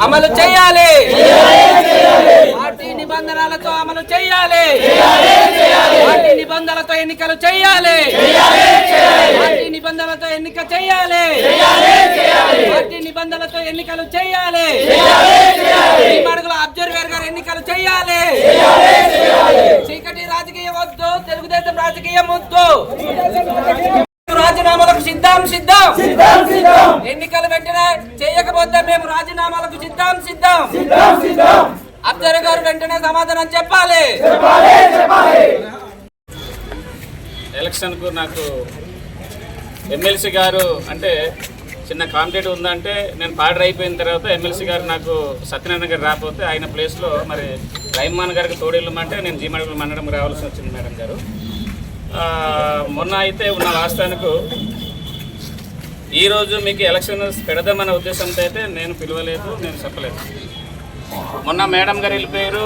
అమలు చేయాలి, పార్టీ నిబంధనలతో అమలు చేయాలి, పార్టీ నిబంధనలతో ఎన్నికలు చేయాలి, పార్టీ నిబంధనలతో ఎన్నిక చేయాలి, పార్టీ నిబంధనలతో ఎన్నికలు చేయాలి, మడుగుల అబ్జర్వర్ గారు ఎన్నికలు చేయాలి. చీకటి రాజకీయం వద్దు, తెలుగుదేశం రాజకీయం వద్దు. రాజీనామాలకు సిద్ధం సిద్ధం ఎన్నికలు వెంటనే చేయకపోతే మేము రాజీనామాలకు సిద్ధం. అబ్జర్వర్ గారు వెంటనే సమాధానం చెప్పాలి. ఎలక్షన్ కు నాకు ఎమ్మెల్సీ గారు అంటే చిన్న కాంపిటేటివ్ ఉందంటే నేను పార్డర్ అయిపోయిన తర్వాత ఎమ్మెల్సీ గారు నాకు సత్యనారాయణ గారు రాకపోతే ఆయన ప్లేస్లో మరి రైమాన్ గారికి తోడెళ్ళమంటే నేను జీమడుగులు మండలం రావాల్సి వచ్చింది మేడం గారు. మొన్న అయితే ఉన్న వాస్తవానికి ఈరోజు మీకు ఎలక్షన్ పెడదామనే ఉద్దేశంతో అయితే నేను పిలవలేదు, నేను చెప్పలేదు. మొన్న మేడం గారు వెళ్ళిపోయారు,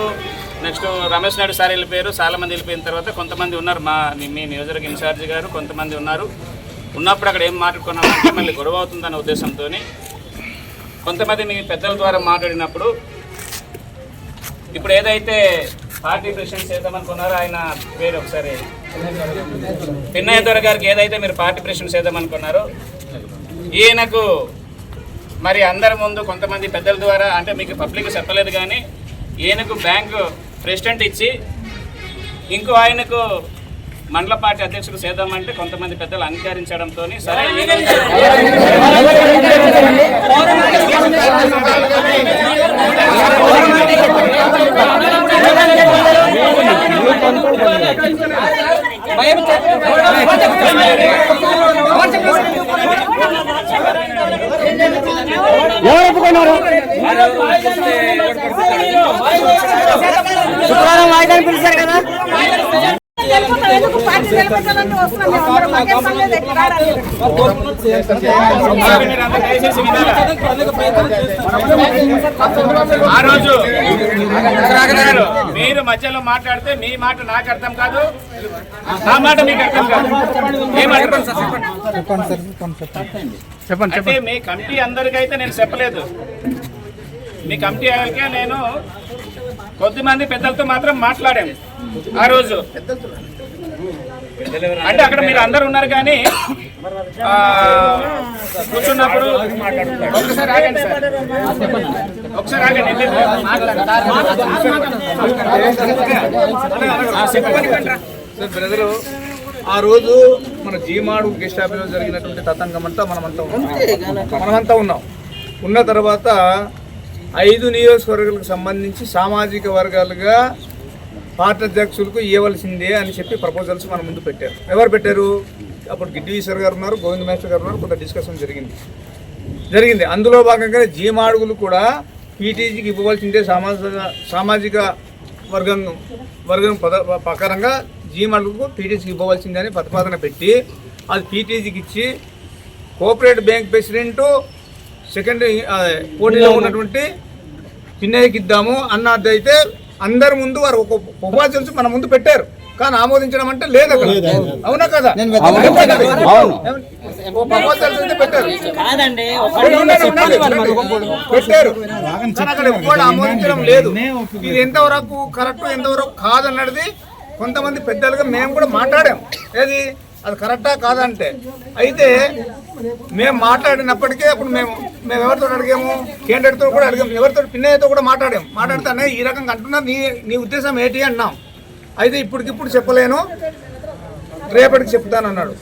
నెక్స్ట్ రమేష్ నాయుడు సార్ వెళ్ళిపోయారు, చాలామంది వెళ్ళిపోయిన తర్వాత కొంతమంది ఉన్నారు, మీ నియోజకవర్గ ఇన్ఛార్జి గారు కొంతమంది ఉన్నారు. ఉన్నప్పుడు అక్కడ ఏం మాట్లాడుకున్నామంటే మళ్ళీ గొడవ అవుతుందనే ఉద్దేశంతో కొంతమంది మీ పెద్దల ద్వారా మాట్లాడినప్పుడు ఇప్పుడు ఏదైతే పార్టీ ప్రెసిడెంట్ చేద్దామనుకున్నారో ఆయన పేరు ఒకసారి పిన్నయ్య దొర గారికి ఏదైతే మీరు పార్టీ ప్రెసిడెంట్ చేద్దామనుకున్నారో ఈయనకు మరి అందరి ముందు కొంతమంది పెద్దల ద్వారా అంటే మీకు పబ్లిక్ చెప్పలేదు కానీ ఈయనకు బ్యాంకు ప్రెసిడెంట్ ఇచ్చి ఇంకో ఆయనకు మండల పార్టీ అధ్యక్షుడు చేద్దామంటే కొంతమంది పెద్దలు అంగీకరించడంతో సరే శుక్రవారం వాయిదాలు పిలిచారు కదా. ఆ రోజు మీరు మధ్యలో మాట్లాడితే మీ మాట నాకు అర్థం కాదు, నా మాట మీకు అర్థం కాదు. అంటే మీ కమిటీ అందరికైతే నేను చెప్పలేదు, మీ కమిటీ వాళ్ళకే నేను కొద్దిమంది పెద్దలతో మాత్రం మాట్లాడాను ఆ రోజు. అంటే అక్కడ మీరు అందరు ఉన్నారు కానీ కూర్చున్నప్పుడు ఒకసారి ఆగండి సార్, ఒకసారి ఆగండి. సార్ బ్రదరు, ఆ రోజు మన జీమాడు గెస్ట్ ఆఫీస్లో జరిగినటువంటి తతంగం అంతా మనమంతా ఉన్నాం. ఉన్న తర్వాత 5 నియోజకవర్గాలకు సంబంధించి సామాజిక వర్గాలుగా పార్టీ అధ్యక్షులకు ఇవ్వవలసిందే అని చెప్పి ప్రపోజల్స్ మన ముందు పెట్టారు. ఎవరు పెట్టారు? అప్పుడు గిడ్డి ఈశ్వర్ గారు ఉన్నారు, గోవింద మేస్టర్ గారు ఉన్నారు. కొంత డిస్కషన్ జరిగింది. అందులో భాగంగానే జీమాడుగులు కూడా పీటీజీకి ఇవ్వవలసిందే సామాజిక వర్గం ప్రకారంగా జీమాడుగులకు పీటీజీకి ఇవ్వవలసిందే అని ప్రతిపాదన పెట్టి అది పీటీజీకి ఇచ్చి కోఆపరేటివ్ బ్యాంక్ ప్రెసిడెంట్ సెకండ్ పోటీలో ఉన్నటువంటి పిన్నయ్యకి ఇద్దాము అన్నదైతే అందరి ముందు వారు ఒక ప్రపోజల్స్ మన ముందు పెట్టారు. కానీ ఆమోదించడం అంటే లేదు అక్కడ. అవునా కదా? పెట్టారు అక్కడ ఎప్పుడు ఆమోదించడం లేదు. ఇది ఎంతవరకు కరెక్ట్ ఎంతవరకు కాదన్నది కొంతమంది పెద్దలుగా మేము కూడా మాట్లాడాం. ఏది అది కరెక్టా కాదంటే అయితే మేము మాట్లాడినప్పటికీ అప్పుడు మేము ఎవరితో అడిగాము, కేంద్రంతో కూడా అడిగాము, ఎవరితో పిన్నయ్యతో కూడా మాట్లాడితే ఈ రకంగా అంటున్నా నీ ఉద్దేశం ఏంటి అన్నాం. అయితే ఇప్పటికిప్పుడు చెప్పలేను, రేపటికి చెప్తానన్నాడు.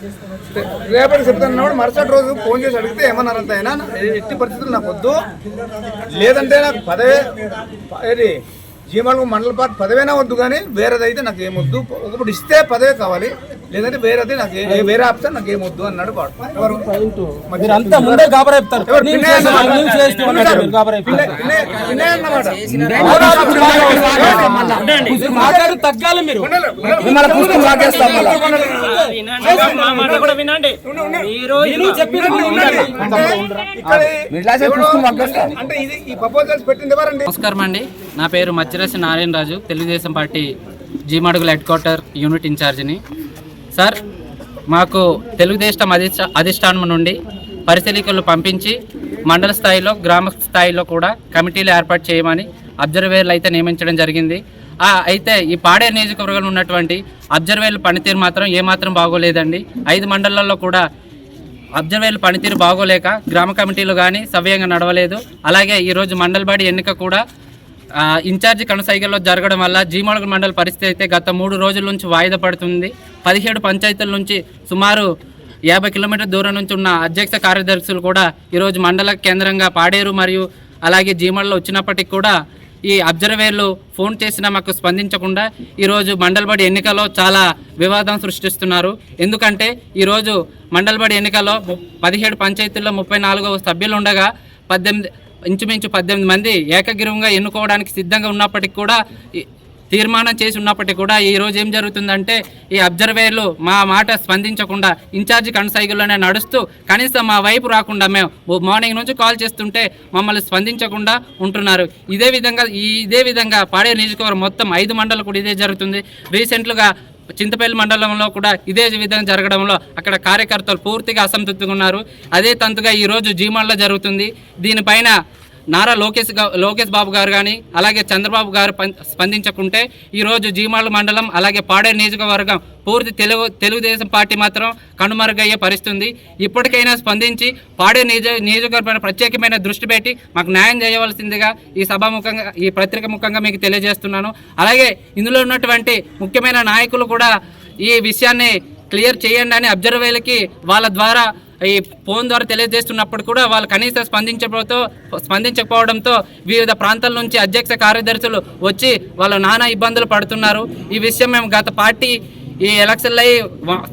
రేపటికి చెప్తానన్నాడు. మరుసటి రోజు ఫోన్ చేసి అడిగితే ఏమన్నారంత అయినా ఎట్టి పరిస్థితులు నాకు వద్దు, లేదంటే నాకు పదవి జీమడుగు మండల పార్టీ పదవైనా వద్దు, కానీ వేరేదైతే నాకు ఏమొద్దు. ఒకప్పుడు ఇస్తే పదవే కావాలి, లేదంటే వేరేది నాకు వేరే ఆప్షన్ నాకు ఏమొద్దు అన్నాడు. తగ్గాలి మీరు అంటే ఈ ప్రపోజల్స్ పెట్టింది ఎవరండి? నమస్కారం అండి, నా పేరు Macchirasi Narayana Raju, Telugu Desam party Jeemadugula head quarter unit ఇన్ఛార్జిని. సార్, మాకు తెలుగుదేశం అధిష్టానం నుండి పరిశీలకులు పంపించి మండల స్థాయిలో గ్రామ స్థాయిలో కూడా కమిటీలు ఏర్పాటు చేయమని అబ్జర్వేర్లు అయితే నియమించడం జరిగింది. అయితే ఈ పాడేరు నియోజకవర్గంలో ఉన్నటువంటి అబ్జర్వేర్ల పనితీరు మాత్రం ఏమాత్రం బాగోలేదండి. 5 మండలాల్లో కూడా అబ్జర్వేర్ల పనితీరు బాగోలేక గ్రామ కమిటీలు కానీ సవ్యంగా నడవలేదు. అలాగే ఈరోజు మండలబడి ఎన్నిక కూడా ఇన్ఛార్జి కనసైగల్లో జరగడం వల్ల జీమాడుగు మండల పరిస్థితి అయితే గత 3 రోజుల నుంచి వాయిదా పడుతుంది. 17 పంచాయతీల నుంచి సుమారు 50 కిలోమీటర్ల దూరం నుంచి ఉన్న అధ్యక్ష కార్యదర్శులు కూడా ఈరోజు మండల కేంద్రంగా పాడేరు మరియు అలాగే జీమాడులో వచ్చినప్పటికీ కూడా ఈ అబ్జర్వేర్లు ఫోన్ చేసినా మాకు స్పందించకుండా ఈరోజు మండలబడి ఎన్నికలో చాలా వివాదం సృష్టిస్తున్నారు. ఎందుకంటే ఈరోజు మండలబడి ఎన్నికలో 17 పంచాయతీల్లో 34 సభ్యులు ఉండగా ఇంచుమించు 18 మంది ఏకగ్రీవంగా ఎన్నుకోవడానికి సిద్ధంగా ఉన్నప్పటికీ కూడా తీర్మానం చేసి ఉన్నప్పటికీ కూడా ఈరోజు ఏం జరుగుతుందంటే ఈ అబ్జర్వేర్లు మా మాట స్పందించకుండా ఇన్ఛార్జి కనసైగుల్లోనే నడుస్తూ కనీసం మా వైపు రాకుండా మేము మార్నింగ్ నుంచి కాల్ చేస్తుంటే మమ్మల్ని స్పందించకుండా ఉంటున్నారు. ఇదే విధంగా పాడేరు నియోజకవర్గం మొత్తం 5 మండలాలు కూడా ఇదే జరుగుతుంది. రీసెంట్గా చింతపల్లి మండలంలో కూడా ఇదే విధంగా జరగడంలో అక్కడ కార్యకర్తలు పూర్తిగా అసంతృప్తిగా ఉన్నారు. అదే తంతుగా ఈరోజు జీమాడులో జరుగుతుంది. దీనిపైన నారా లోకేష్ బాబు గారు కానీ అలాగే చంద్రబాబు గారు స్పందించకుంటే ఈరోజు జీమాడుగు మండలం అలాగే పాడేరు నియోజకవర్గం పూర్తి తెలుగుదేశం పార్టీ మాత్రం కనుమరుగయ్యే పరిస్థితుంది. ఇప్పటికైనా స్పందించి పాడేరు నియోజకవర్గం ప్రత్యేకమైన దృష్టి పెట్టి మాకు న్యాయం చేయవలసిందిగా ఈ సభాముఖంగా ఈ పత్రిక ముఖంగా మీకు తెలియజేస్తున్నాను. అలాగే ఇందులో ఉన్నటువంటి ముఖ్యమైన నాయకులు కూడా ఈ విషయాన్ని క్లియర్ చేయండి అని అబ్జర్వేర్లకి వాళ్ళ ద్వారా ఈ ఫోన్ ద్వారా తెలియజేస్తున్నప్పుడు కూడా వాళ్ళు కనీసం స్పందించకపోవడంతో వివిధ ప్రాంతాల నుంచి అధ్యక్ష కార్యదర్శులు వచ్చి వాళ్ళు నానా ఇబ్బందులు పడుతున్నారు. ఈ విషయం మేము గత పార్టీ ఈ ఎలక్షన్లు అయ్యి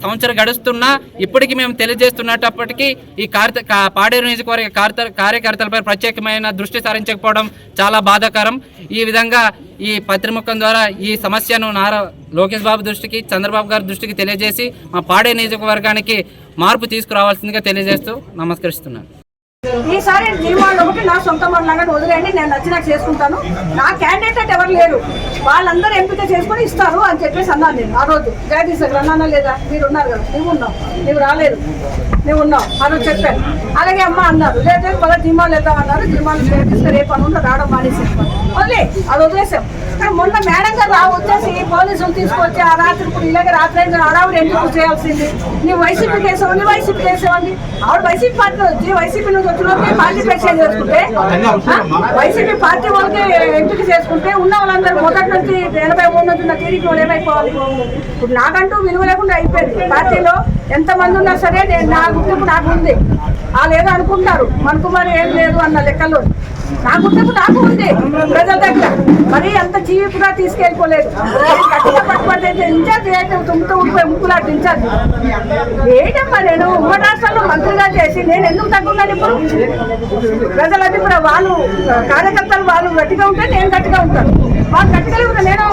సంవత్సరం గడుస్తున్నా ఇప్పటికీ మేము తెలియజేస్తున్నప్పటికీ ఈ పాడేరు నియోజకవర్గ కార్యకర్తలపై ప్రత్యేకమైన దృష్టి సారించకపోవడం చాలా బాధాకరం. ఈ విధంగా ఈ పత్రిముఖం ద్వారా ఈ సమస్యను నారా లోకేష్ బాబు దృష్టికి చంద్రబాబు గారి దృష్టికి తెలియజేసి మా పాడేరు నియోజకవర్గానికి మార్పు తీసుకురావాల్సిందిగా తెలియజేస్తూ నమస్కరిస్తున్నాను. ఈసారి జీవాళ్ళు ఒకటి నా సొంత మండలంగా వదిలేయండి, నేను నచ్చినా చేసుకుంటాను. నా క్యాండిడేట్ ఎవరు లేరు, వాళ్ళందరూ ఎంపిక చేసుకుని ఇస్తారు అని చెప్పేసి అన్నాను నేను. ఆ రోజు జగదీశ్ గారు అన్నా లేదా, మీరు ఉన్నారు కదా, నువ్వు ఉన్నావు, నువ్వు రాలేదు, నువ్వు ఉన్నావు ఆ రోజు చెప్పాను. అలాగే అమ్మ అన్నారు, లేదు పద జీమాలు వెళ్దాం అన్నారు. జీమాలు చేస్తే రేపు అనుకుంటా రావడం మానేసి వదిలే అది వదిలేసాం. కానీ మొన్న మేడం గారు వచ్చేసి పోలీసులు తీసుకొచ్చి ఆ రాత్రి ఇప్పుడు ఇలాగే రాత్రి ఆడావిడ ఎందుకు చేయాల్సింది, నువ్వు వైసీపీకి వేసావండి, వైసీపీకి వేసావండి. ఆవిడ వైసీపీ పార్టీ వచ్చి వైసీపీ నుంచి వచ్చిన పార్టీ ప్రెసిడెంట్ చేసుకుంటే వైసీపీ పార్టీ వాళ్ళకి ఎంపిక చేసుకుంటే ఉన్న వాళ్ళందరూ మొదటి నుంచి 83 నుంచి ఉన్న టీడీపీ వాళ్ళు ఏమైపోవాలి. ఇప్పుడు నాకంటూ విలువ లేకుండా అయిపోయింది. పార్టీలో ఎంతమంది ఉన్నా సరే నేను నా గుర్తింపు నాకు ఉంది. వాళ్ళు ఏదో అనుకుంటారు మనకుమారి ఏం లేదు అన్న లెక్కల్లో నా గుర్తింపు నాకు ఉంది ప్రజల దగ్గర. మరీ అంత చీపుగా తీసుకెళ్ళిపోలేదు. గట్టిగా పట్టుబడితే ఇన్ఛార్జ్ అయితే తుమ్ముతూ ఉండిపోయి ముక్కులాంటి ఇన్ఛార్జ్ ఏంటమ్మా, నేను ఉమ్మడి రాష్ట్రాల్లో మంత్రిగా చేసి నేను ఎందుకు తగ్గున్నాను ఇప్పుడు? ప్రజలది కూడా వాళ్ళు కార్యకర్తలు వాళ్ళు గట్టిగా ఉంటే నేను గట్టిగా ఉంటాను, వాళ్ళు గట్టిగా నేను